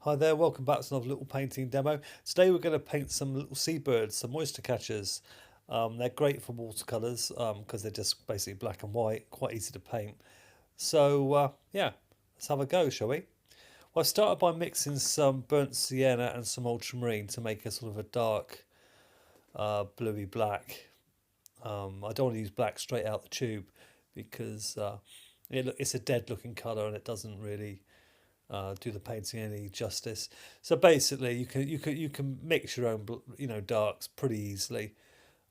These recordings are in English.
Hi there, welcome back to another little painting demo. Today we're going to paint some little seabirds, some oyster catchers. They're great for watercolours because they're just basically black and white, quite easy to paint. So yeah, let's have a go, shall we? Well, I started by mixing some burnt sienna and some ultramarine to make a sort of a dark bluey black. I don't want to use black straight out the tube because it's a dead looking colour and it doesn't really do the painting any justice. So basically, you can mix your own darks pretty easily.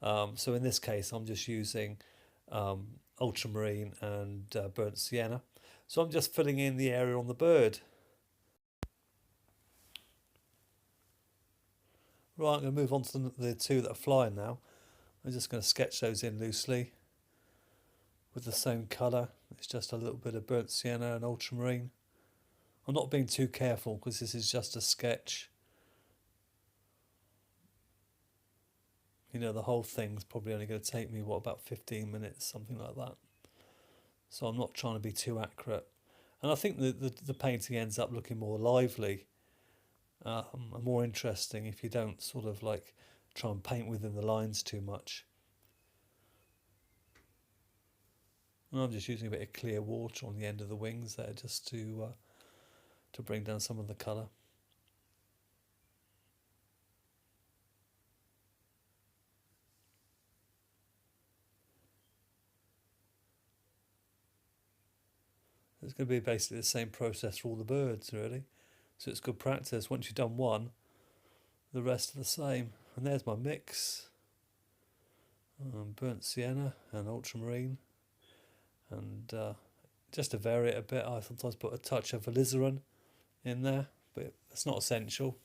So in this case, I'm just using ultramarine and burnt sienna. So I'm just filling in the area on the bird. Right, I'm going to move on to the two that are flying now. I'm just going to sketch those in loosely with the same colour. It's just a little bit of burnt sienna and ultramarine. I'm not being too careful because this is just a sketch. You know, the whole thing's probably only going to take me, what, about 15 minutes, something like that. So I'm not trying to be too accurate. And I think the painting ends up looking more lively and more interesting if you don't sort of like try and paint within the lines too much. And I'm just using a bit of clear water on the end of the wings there just to bring down some of the colour. It's going to be basically the same process for all the birds, really. So it's good practice. Once you've done one, the rest are the same. And there's my mix. Burnt sienna and ultramarine. And just to vary it a bit, I sometimes put a touch of alizarin in there, but it's not essential.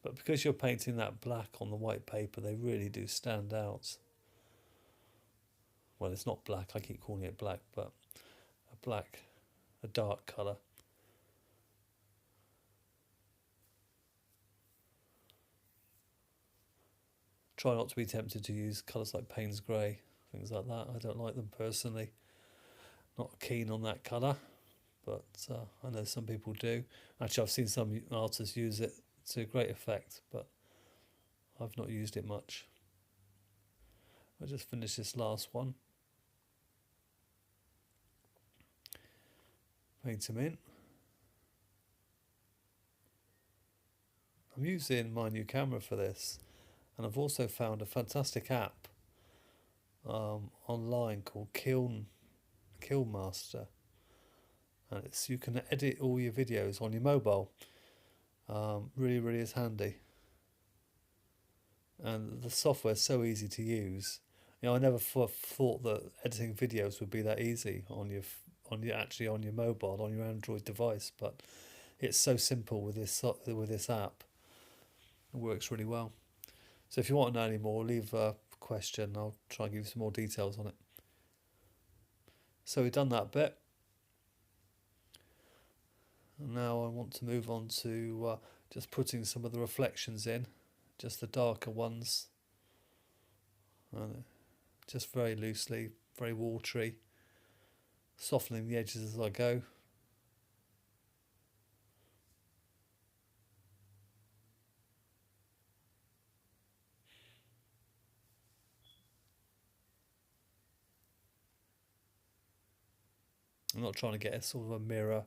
But because you're painting that black on the white paper, they really do stand out. Well, it's not black, I keep calling it black, but a dark colour. Try not to be tempted to use colours like Payne's Grey, things like that. I don't like them personally. Not keen on that colour, but I know some people do. Actually, I've seen some artists use it to great effect, but I've not used it much. I'll just finish this last one. Paint him in. I'm using my new camera for this, and I've also found a fantastic app online called Kilnmaster, and you can edit all your videos on your mobile. Really is handy, and the software is so easy to use. You know, I never thought that editing videos would be that easy on your mobile, on your Android device, but it's so simple with this app. It works really well. So if you want to know any more, leave a question. I'll try and give you some more details on it. So we've done that bit. And now I want to move on to just putting some of the reflections in, just the darker ones. Just very loosely, very watery, softening the edges as I go. I'm not trying to get a sort of a mirror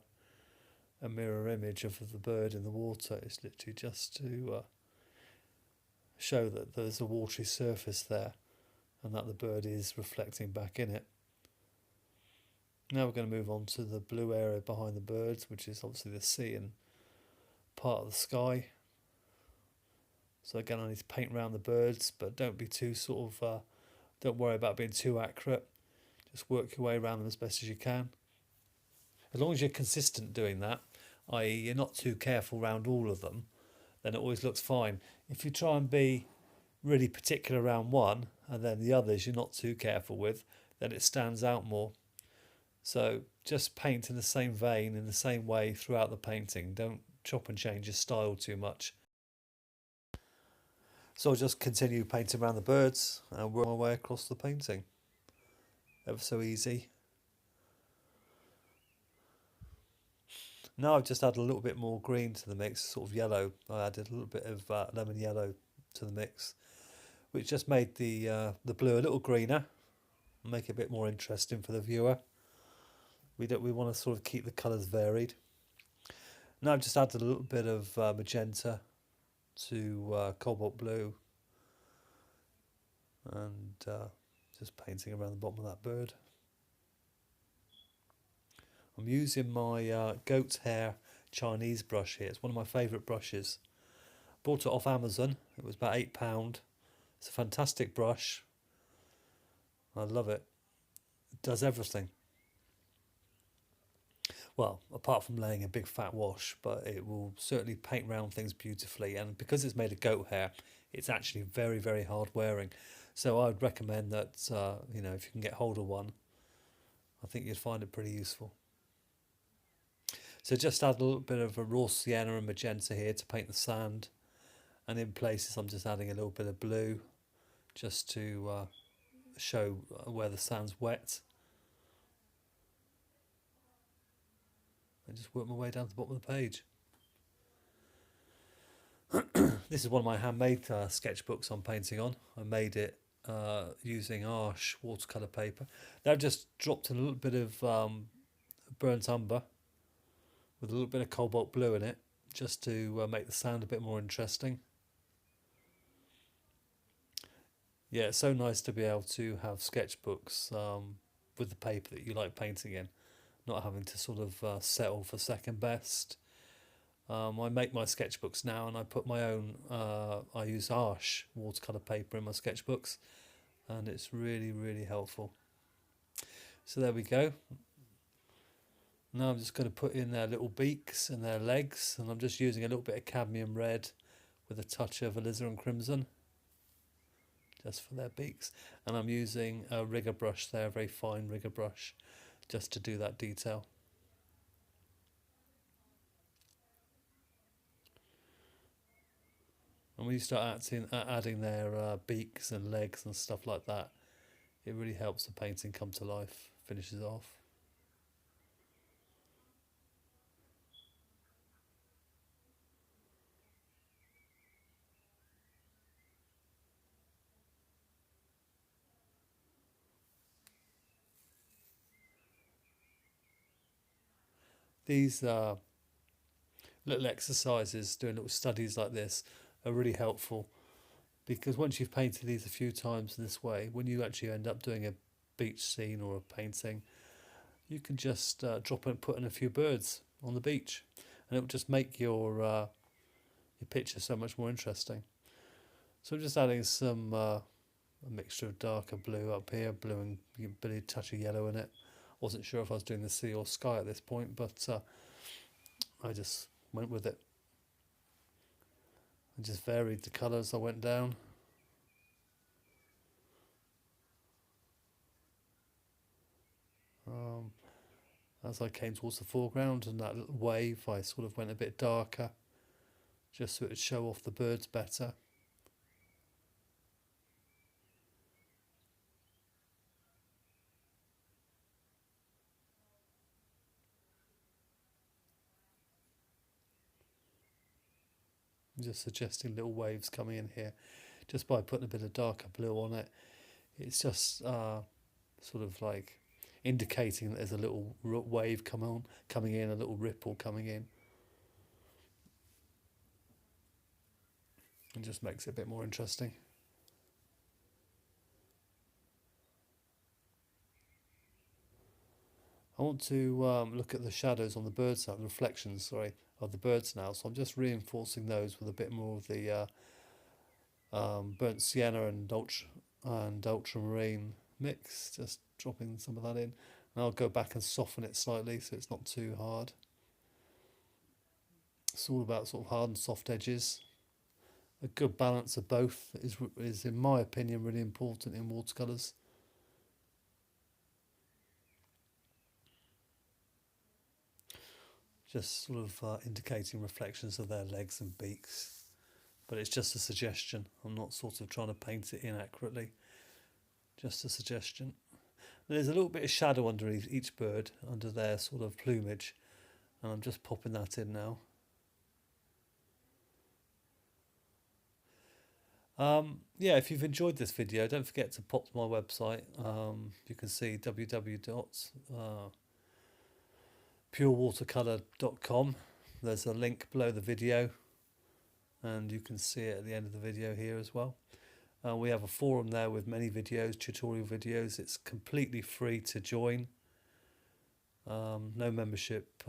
image of the bird in the water. It's literally just to show that there's a watery surface there and that the bird is reflecting back in it. Now we're going to move on to the blue area behind the birds, which is obviously the sea and part of the sky. So again, I need to paint around the birds, but don't be too don't worry about being too accurate. Just work your way around them as best as you can. As long as you're consistent doing that, i.e. you're not too careful around all of them, then it always looks fine. If you try and be really particular around one and then the others you're not too careful with, then it stands out more. So just paint in the same vein, in the same way throughout the painting. Don't chop and change your style too much. So I'll just continue painting around the birds and work my way across the painting. Ever so easy. Now I've just added a little bit more green to the mix, sort of yellow. I added a little bit of lemon yellow to the mix, which just made the blue a little greener, make it a bit more interesting for the viewer. We want to sort of keep the colours varied. Now I've just added a little bit of magenta to cobalt blue, and just painting around the bottom of that bird. I'm using my goat's hair Chinese brush here. It's one of my favourite brushes. Bought it off Amazon. It was about £8. It's a fantastic brush. I love it. It does everything. Well, apart from laying a big fat wash, but it will certainly paint round things beautifully. And because it's made of goat hair, it's actually very, very hard wearing. So I would recommend that, if you can get hold of one, I think you'd find it pretty useful. So just add a little bit of a raw sienna and magenta here to paint the sand. And in places I'm just adding a little bit of blue just to show where the sand's wet. And just work my way down to the bottom of the page. This is one of my handmade sketchbooks I'm painting on. I made it using Arche watercolour paper. Now I've just dropped in a little bit of burnt umber with a little bit of cobalt blue in it, just to make the sand a bit more interesting. Yeah, it's so nice to be able to have sketchbooks with the paper that you like painting in, not having to sort of settle for second best. I make my sketchbooks now, and I put my own, I use Arche watercolour paper in my sketchbooks, and it's really, really helpful. So there we go. Now I'm just going to put in their little beaks and their legs, and I'm just using a little bit of cadmium red with a touch of alizarin crimson just for their beaks, and I'm using a rigger brush there, a very fine rigger brush, just to do that detail. And when you start adding their beaks and legs and stuff like that, it really helps the painting come to life, finishes off. These little exercises, doing little studies like this, are really helpful, because once you've painted these a few times in this way, when you actually end up doing a beach scene or a painting, you can just drop and put in a few birds on the beach, and it will just make your picture so much more interesting. So I'm just adding some a mixture of darker blue up here, blue and a bit of touch of yellow in it. Wasn't sure if I was doing the sea or sky at this point, but I just went with it. I just varied the colours I went down. As I came towards the foreground and that little wave, I sort of went a bit darker, just so it would show off the birds better. Just suggesting little waves coming in here, just by putting a bit of darker blue on it. It's just sort of like indicating that there's a little wave coming in, a little ripple coming in. It just makes it a bit more interesting. I want to look at the shadows on the birds now, the reflections, sorry, of the birds now. So I'm just reinforcing those with a bit more of the burnt sienna and ultramarine mix, just dropping some of that in. And I'll go back and soften it slightly so it's not too hard. It's all about sort of hard and soft edges. A good balance of both is in my opinion, really important in watercolours. Just sort of indicating reflections of their legs and beaks. But it's just a suggestion. I'm not sort of trying to paint it inaccurately. Just a suggestion. There's a little bit of shadow underneath each bird, under their sort of plumage. And I'm just popping that in now. Yeah, if you've enjoyed this video, don't forget to pop to my website. You can see www.purewatercolour.com. There's a link below the video, and you can see it at the end of the video here as well. We have a forum there with many videos, tutorial videos. It's completely free to join. No membership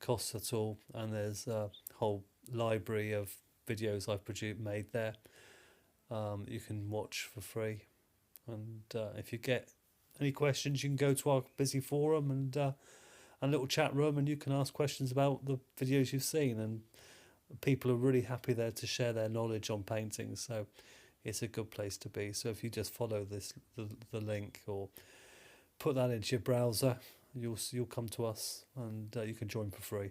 costs at all, and there's a whole library of videos I've made there. You can watch for free, and if you get any questions, you can go to our busy forum and little chat room, and you can ask questions about the videos you've seen, and people are really happy there to share their knowledge on painting, so it's a good place to be. So if you just follow the link or put that into your browser, you'll come to us, and you can join for free.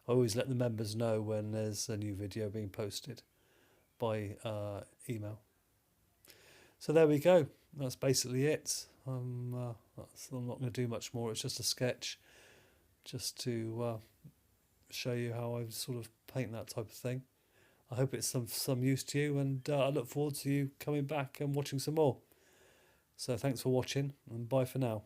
I always let the members know when there's a new video being posted by email. So there we go. That's basically it. I'm not going to do much more. It's just a sketch, just to show you how I sort of paint that type of thing. I hope it's some use to you, and I look forward to you coming back and watching some more. So thanks for watching, and bye for now.